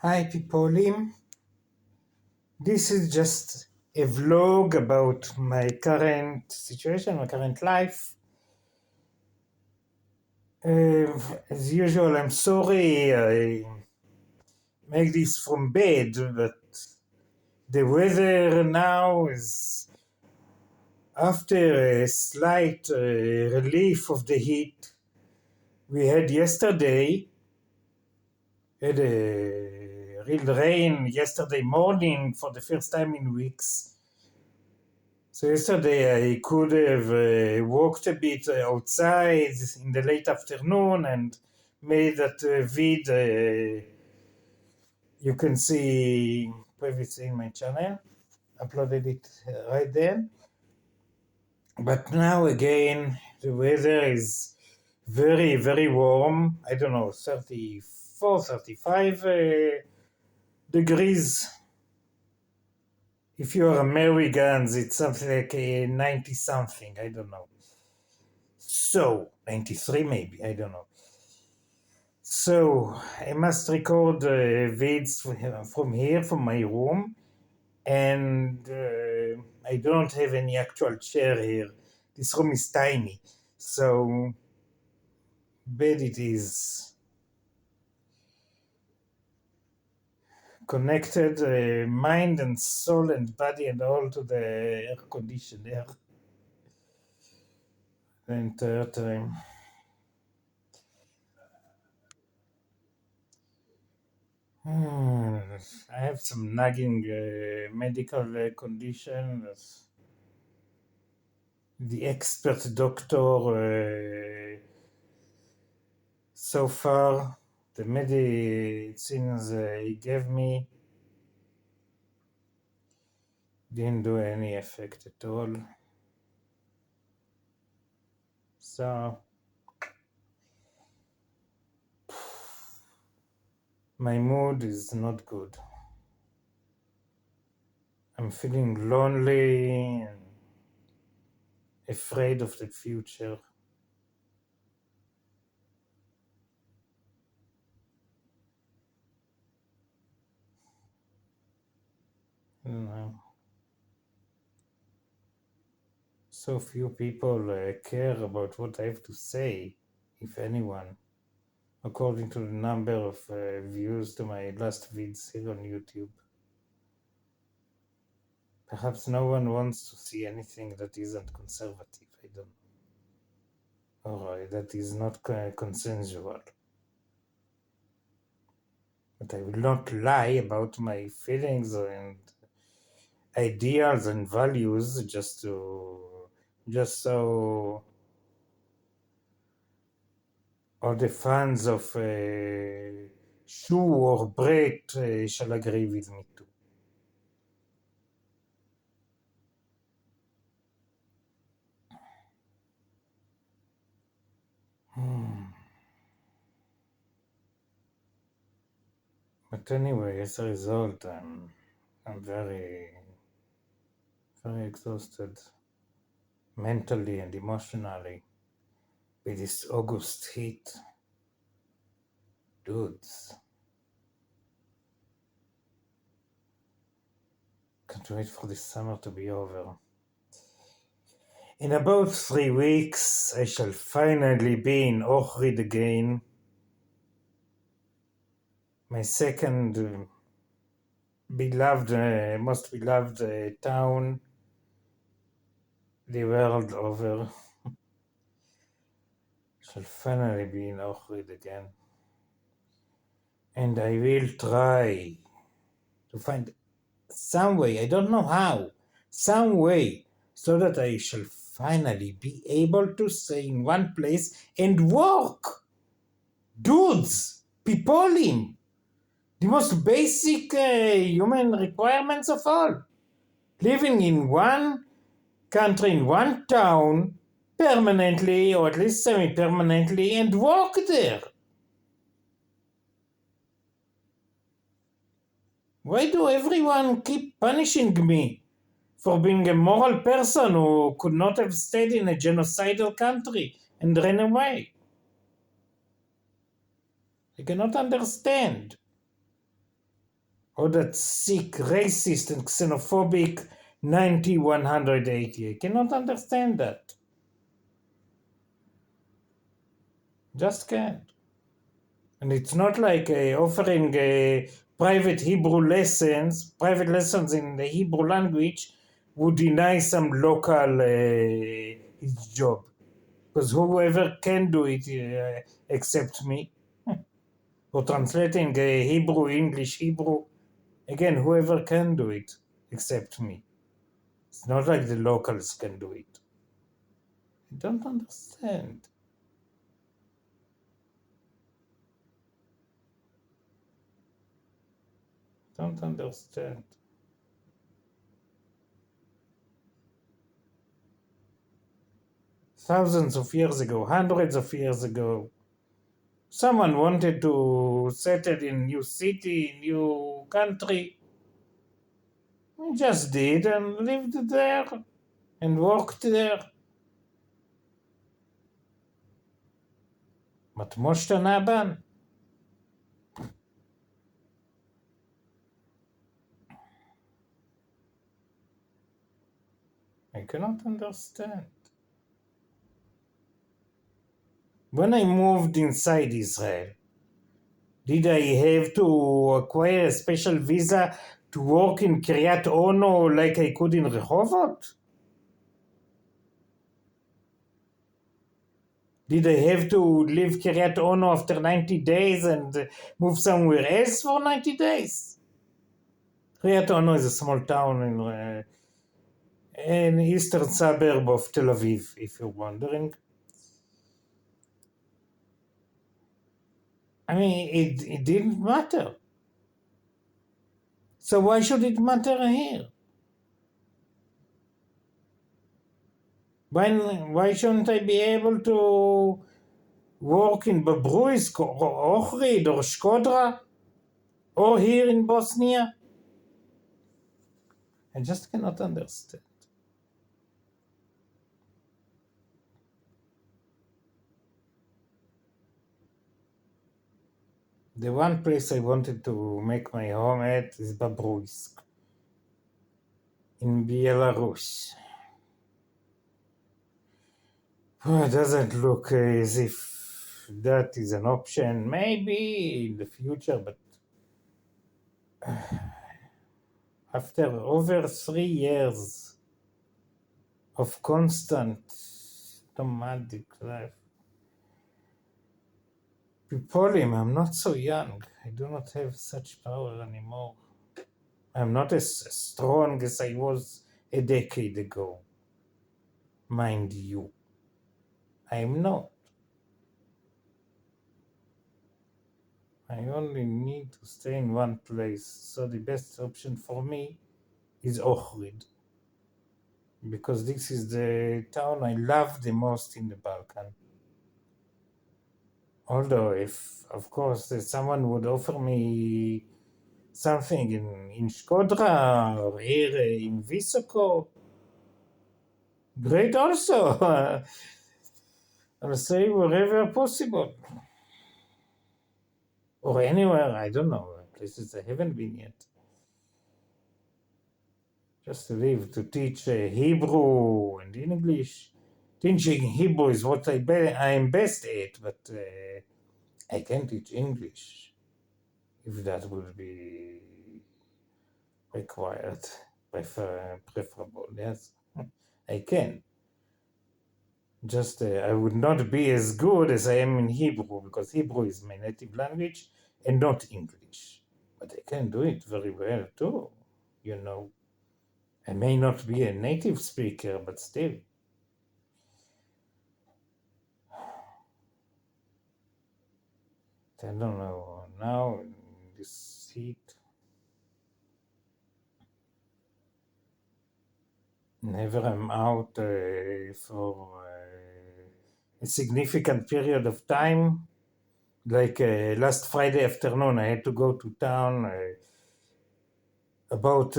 Hi people, this is just a vlog about my current situation, my current life. As usual, I'm sorry I make this from bed, but the weather now is after a slight relief of the heat we had yesterday. Had a real rain yesterday morning for the first time in weeks. So yesterday I could have walked a bit outside in the late afternoon and made that vid you can see previously in my channel. Uploaded it right then. But now again the weather is very, very warm. I don't know, 34, 35 degrees. If you are Americans, it's something like 90 something, I don't know. So, 93 maybe, I don't know. So, I must record vids from here, from my room, and I don't have any actual chair here. This room is tiny, so bed it is. Connected mind and soul and body and all to the air conditioner the entire time. I have some nagging medical condition. The expert doctor so far, the medicines he gave me didn't do any effect at all. So my mood is not good. I'm feeling lonely and afraid of the future. So few people care about what I have to say, if anyone, according to the number of views to my last vids here on YouTube. Perhaps no one wants to see anything that isn't conservative, I don't know, or that is not consensual. But I will not lie about my feelings and ideals and values just so all the fans of Shu or Brett shall agree with me too. But anyway, as a result, I'm very, very exhausted mentally and emotionally with this August heat. Dudes, can't wait for this summer to be over. In about 3 weeks, I shall finally be in Ohrid again, my second beloved, most beloved town the world over. Shall finally be in Ohrid again. And I will try to find some way, I don't know how, some way, so that I shall finally be able to stay in one place and work. Dudes, people, the most basic human requirements of all. Living in one country, in one town, permanently, or at least semi-permanently, and work there. Why do everyone keep punishing me for being a moral person who could not have stayed in a genocidal country and ran away? I cannot understand. Or that sick, racist, and xenophobic 90-180. I cannot understand that. Just can't. And it's not like offering private lessons in the Hebrew language would deny some local his job. Because whoever can do it except me. For translating Hebrew, English, Hebrew, again, whoever can do it except me. It's not like the locals can do it. I don't understand. Don't understand. Thousands of years ago, hundreds of years ago, someone wanted to settle in new city, new country. He just did and lived there and worked there. But Moshe Naban, I cannot understand. When I moved inside Israel, did I have to acquire a special visa to work in Kiryat Ono like I could in Rehovot? Did I have to leave Kiryat Ono after 90 days and move somewhere else for 90 days? Kiryat Ono is a small town in an eastern suburb of Tel Aviv, if you're wondering. I mean, it didn't matter. So why should it matter here? Why shouldn't I be able to work in Bobruisk or Ohrid or Shkodra or here in Bosnia? I just cannot understand. The one place I wanted to make my home at is Bobruisk in Belarus. It doesn't look as if that is an option. Maybe in the future, but after over 3 years of constant nomadic life, Pipolim, I'm not so young. I do not have such power anymore. I'm not as strong as I was a decade ago. Mind you, I'm not. I only need to stay in one place, so the best option for me is Ohrid. Because this is the town I love the most in the Balkan. Although, if, of course, someone would offer me something in Shkodra or here in Visoko, great also. I'll say wherever possible. Or anywhere, I don't know, places I haven't been yet. Just to live, to teach Hebrew and English. Teaching Hebrew is what I am best at, but I can teach English if that would be required, preferable, yes. I can. Just I would not be as good as I am in Hebrew because Hebrew is my native language and not English. But I can do it very well too, you know. I may not be a native speaker, but still. I don't know. Now, in this heat, never I'm out for a significant period of time. Like last Friday afternoon, I had to go to town about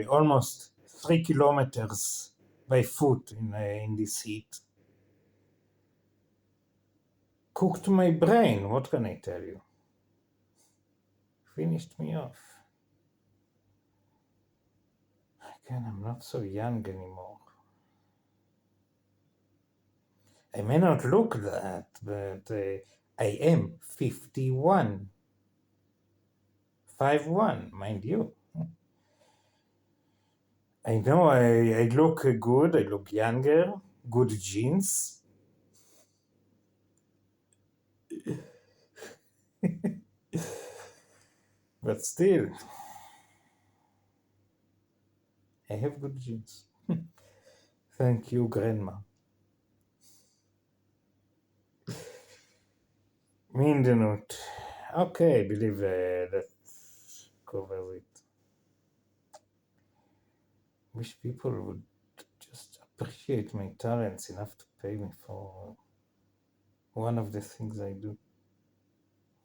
almost 3 kilometers by foot in this heat. Cooked my brain, what can I tell you? Finished me off. Again, I'm not so young anymore. I may not look that, but I am 51. 5'1", mind you. I know I look good, I look younger, good genes. But still, I have good genes. Thank you, Grandma. Me in the note. Okay, I believe that covers it. Wish people would just appreciate my talents enough to pay me for one of the things I do.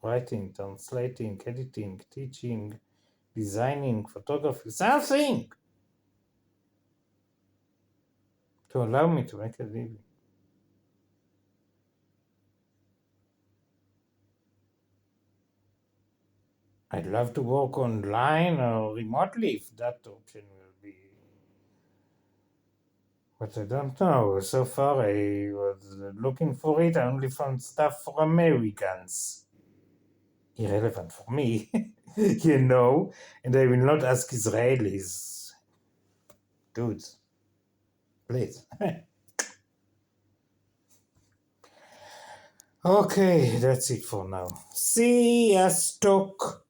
Writing, translating, editing, teaching, designing, photography, something to allow me to make a living. I'd love to work online or remotely if that option will be. But I don't know. So far, I was looking for it. I only found stuff for Americans. Irrelevant for me, you know. And I will not ask Israelis. Dudes, please. Okay, that's it for now. See ya, stock.